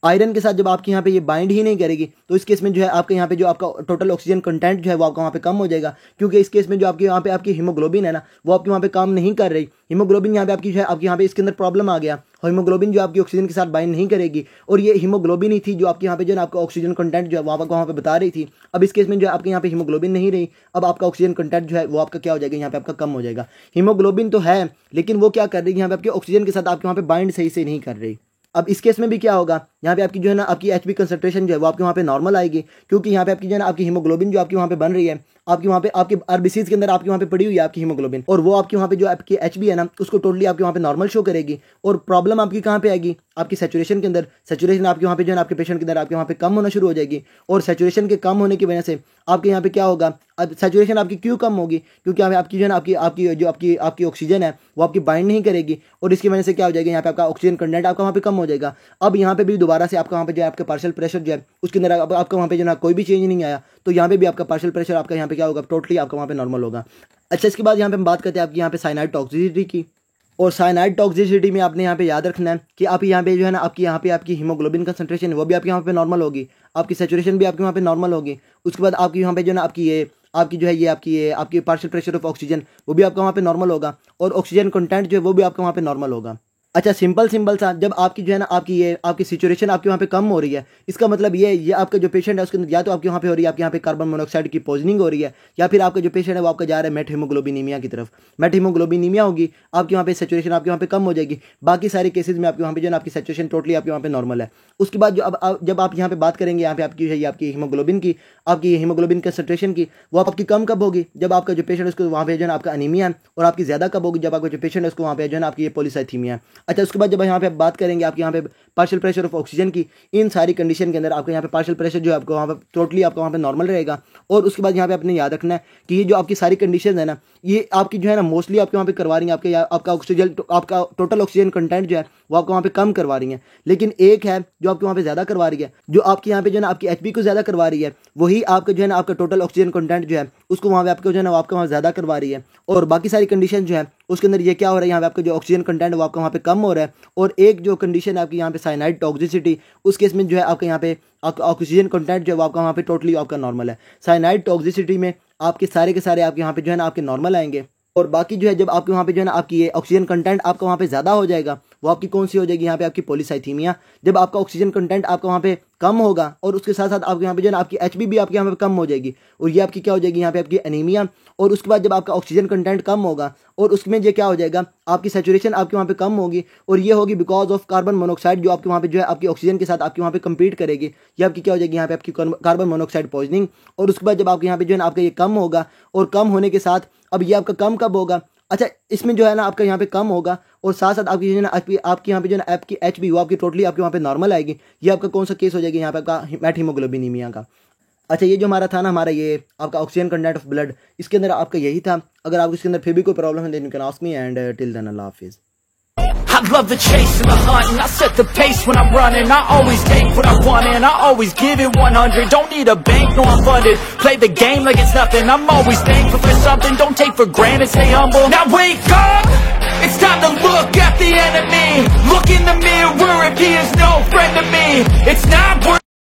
Iron के साथ जब आपके यहाँ पे ये बाइंड ही नहीं करेगी तो इस केस में जो है आपके यहाँ पे जो आपका टोटल ऑक्सीजन कंटेंट जो है वो आपका वहाँ पे कम हो जाएगा, क्योंकि इस केस में जो आपके यहाँ पे आपकी हीमोग्लोबिन है ना वो आपके वहाँ पे काम नहीं कर रही। हीमोग्लोबिन यहाँ पे आपकी जो है आपके यहाँ पे इसके अंदर प्रॉब्लम आ गया, हीमोग्लोबिन जो आपकी ऑक्सीजन के साथ बाइंड नहीं करेगी, और ये हीमोग्लोबिन ही थी जो आपके यहाँ पे जो है आपका ऑक्सीजन कंटेंट जो है वहाँ पे बता रही थी। अब इस केस में जो है आपके यहाँ पे हीमोग्लोबिन नहीं रही, अब आपका ऑक्सीजन कंटेंट जो है वो आपका क्या हो जाएगा, यहाँ पे आपका कम हो जाएगा। हीमोग्लोबिन तो है लेकिन वो क्या कर रही है, यहाँ पे आपके ऑक्सीजन के साथ आपके वहाँ पे बाइंड सही से नहीं कर रही। अब इस केस में भी क्या होगा, यहाँ पे आपकी जो है ना आपकी एचबी कंसंट्रेशन जो है वो आपके वहाँ पे नॉर्मल आएगी, क्योंकि यहाँ पे आपकी जो है ना आपकी हीमोग्लोबिन जो आपकी वहाँ पे बन रही है आपकी वहाँ पे आपके आरबीसीज के अंदर आपकी वहाँ पे पड़ी हुई है आपकी हीमोग्लोबिन, और वो आपकी वहाँ पे जो आपकी एचबी है ना उसको टोटली आपके वहाँ पे नॉर्मल शो करेगी। और प्रॉब्लम आपकी कहाँ पे आएगी, आपकी सैचुरेशन के अंदर। सैचुरेशन आपके वहाँ पे जो है आपके पेशेंट के अंदर आपके वहाँ पे कम होना शुरू हो जाएगी, और सैचुरेशन के कम होने की वजह से आपके यहाँ पे क्या होगा, अब सैचुरेशन आपकी क्यों कम होगी? क्योंकि यहाँ पे आपकी जो है ना आपकी ऑक्सीजन है वो आपकी बाइंड नहीं करेगी, और इसकी वजह से क्या हो जाएगा, यहाँ पे आपका ऑक्सीजन कंटेंट आपका वहाँ पे कम हो जाएगा। अब यहाँ पे भी दोबारा से आपका वहाँ पे जो है आपका पार्शियल प्रेशर जो है उसके अंदर आपका वहाँ पे जो है कोई भी चेंज नहीं आया, तो यहाँ पे भी आपका पार्शियल प्रेशर आपका यहाँ पे क्या होगा, टोटली आपका वहाँ पे नॉर्मल होगा। अच्छा, इसके बाद यहाँ पे हम बात करते हैं आपकी यहाँ पे साइनाइड टॉक्सिसिटी की। और साइनाइड टॉक्सिसिटी में आपने यहाँ पे याद रखना है कि आप यहाँ पे जो है ना आपकी हीमोग्लोबिन कंसंट्रेशन है वो भी आपके यहाँ पे नॉर्मल होगी, आपकी सैचुरेशन भी आपके वहाँ पे नॉर्मल होगी। उसके बाद आपकी यहाँ पे जो है ना आपकी पार्शियल प्रेशर ऑफ ऑक्सीजन वो भी आपका वहाँ पे नॉर्मल होगा, और ऑक्सीजन कंटेंट जो है वो भी आपका वहाँ पे नॉर्मल होगा। अच्छा, सिंपल सा जब आपकी जो है ना आपकी सिचुएशन आपके वहाँ पे कम हो रही है, इसका मतलब ये आपका जो पेशेंट है उसके अंदर या तो आपके वहाँ पे हो रही है आपके यहाँ पे कार्बन मोनोऑक्साइड की पॉइजनिंग हो रही है, या फिर आपका जो पेशेंट है वो आपका जा रहा है मेट हीमोग्लोबिनीमिया की तरफ। मेट हीमोग्लोबिनीमिया होगी, आपके वहाँ पे सिचुएशन आपके वहाँ पे कम हो जाएगी। बाकी सारे केसेज में आपके वहाँ पे जो है ना आपकी सिचुएशन टोटली आपके वहाँ पे नॉर्मल है। उसके बाद जब आप यहाँ पे बात करेंगे यहाँ पे आपकी हीमोग्लोबिन की, आपकी हीमोग्लोबिन कंसंट्रेशन की, वो आपकी कम कब होगी, जब आपका जो पेशेंट है उसको वहाँ पे जो है ना आपका अनीमिया है, और आपकी ज़्यादा कब होगी, जब आपका जो पेशेंट है उसको वहाँ पे जो है ना आपकी पॉलीसाइथीमिया है। अच्छा, उसके बाद जब यहाँ पे बात करेंगे आपके यहाँ पे पार्शियल प्रेशर ऑफ ऑक्सीजन की, इन सारी कंडीशन के अंदर आपके यहाँ पे पार्शियल प्रेशर जो है आपको वहाँ पे टोटली आपका वहाँ पे नॉर्मल रहेगा। और उसके बाद यहाँ पे आपने याद रखना है कि ये जो आपकी सारी कंडीशन है ना, ये आपकी जो है ना मोस्टली आपके वहाँ पे करवा रही हैं आपका टोटल ऑक्सीजन कंटेंट जो है वो आपको वहाँ पे कम करवा रही है। लेकिन एक है जो आपके वहाँ पे ज़्यादा करवा रही है, जो आपके यहाँ पे जो है ना आपकी एचपी को ज़्यादा करवा रही है, वही आपका जो है ना आपका टोटल ऑक्सीजन कंटेंट जो है उसको वहाँ पे आपको जो है ना आपका वहाँ ज़्यादा करवा रही है। और बाकी सारी कंडीशन जो है उसके अंदर ये क्या हो रहा है, यहाँ पे आपका जो ऑक्सीजन कंटेंट वो आपका वहाँ पे कम हो रहा है। और एक जो कंडीशन है आपकी यहाँ पे साइनाइड टॉक्सिसिटी, उस केस में जो है आपके यहाँ पे ऑक्सीजन कंटेंट जो है वो आपका वहाँ पे टोटली आपका नॉर्मल है। साइनाइड टॉक्सिसिटी में आपके सारे के सारे आपके यहाँ पे जो है ना आपके नॉर्मल आएंगे। और बाकी जो है जब आपके वहाँ पे जो है ना आपकी ये ऑक्सीजन कंटेंट आपका वहाँ पे ज़्यादा हो जाएगा, वो आपकी कौन सी हो जाएगी, यहाँ पे आपकी पॉलीसाइथीमिया। जब आपका ऑक्सीजन कंटेंट आपका वहाँ पे कम होगा और उसके साथ साथ आपके यहाँ पे जो है ना आपकी एचबी भी आपके यहाँ पे कम हो जाएगी, और ये आपकी क्या हो जाएगी, यहाँ पे आपकी एनीमिया। और उसके बाद जब आपका ऑक्सीजन कंटेंट कम होगा और उसमें ये क्या हो जाएगा, आपकी सैचुरेशन आपके वहाँ पे कम होगी, और ये होगी बिकॉज ऑफ कार्बन मोनोऑक्साइड जो आपके वहाँ पे जो है आपकी ऑक्सीजन के साथ आपके वहाँ पे कम्पीट करेगी। ये आपकी क्या हो जाएगी, यहाँ पे आपकी कार्बन मोनोऑक्साइड पॉइजनिंग। और उसके बाद जब आपके यहाँ पे जो है ना आपका ये कम होगा, और कम होने के साथ अब ये आपका कम कब होगा, अच्छा इसमें जो है ना आपका यहाँ पे कम होगा, और साथ साथ आपकी जो है ना आपकी यहाँ पे जो है ना आपकी एचबी वो आपकी टोटली आपके वहाँ पे नॉर्मल आएगी। ये आपका कौन सा केस हो जाएगा, यहाँ पे आपका मेट हीमोग्लोबिनीमिया का। अच्छा, ये जो हमारा था ना हमारा ये आपका ऑक्सीजन कंटेंट ऑफ ब्लड, इसके अंदर आपका यही था। अगर आपको इसके अंदर फिर भी कोई प्रॉब्लम है then you can ask me, and till then अल्लाह हाफिज़। I love the chase and the hunt, and I set the pace when I'm running. I always take what I want and I always give it 100. Don't need a bank, no I'm funded. Play the game like it's nothing. I'm always thankful for something. Don't take for granted, stay humble. Now wake up, it's time to look at the enemy. Look in the mirror if he is no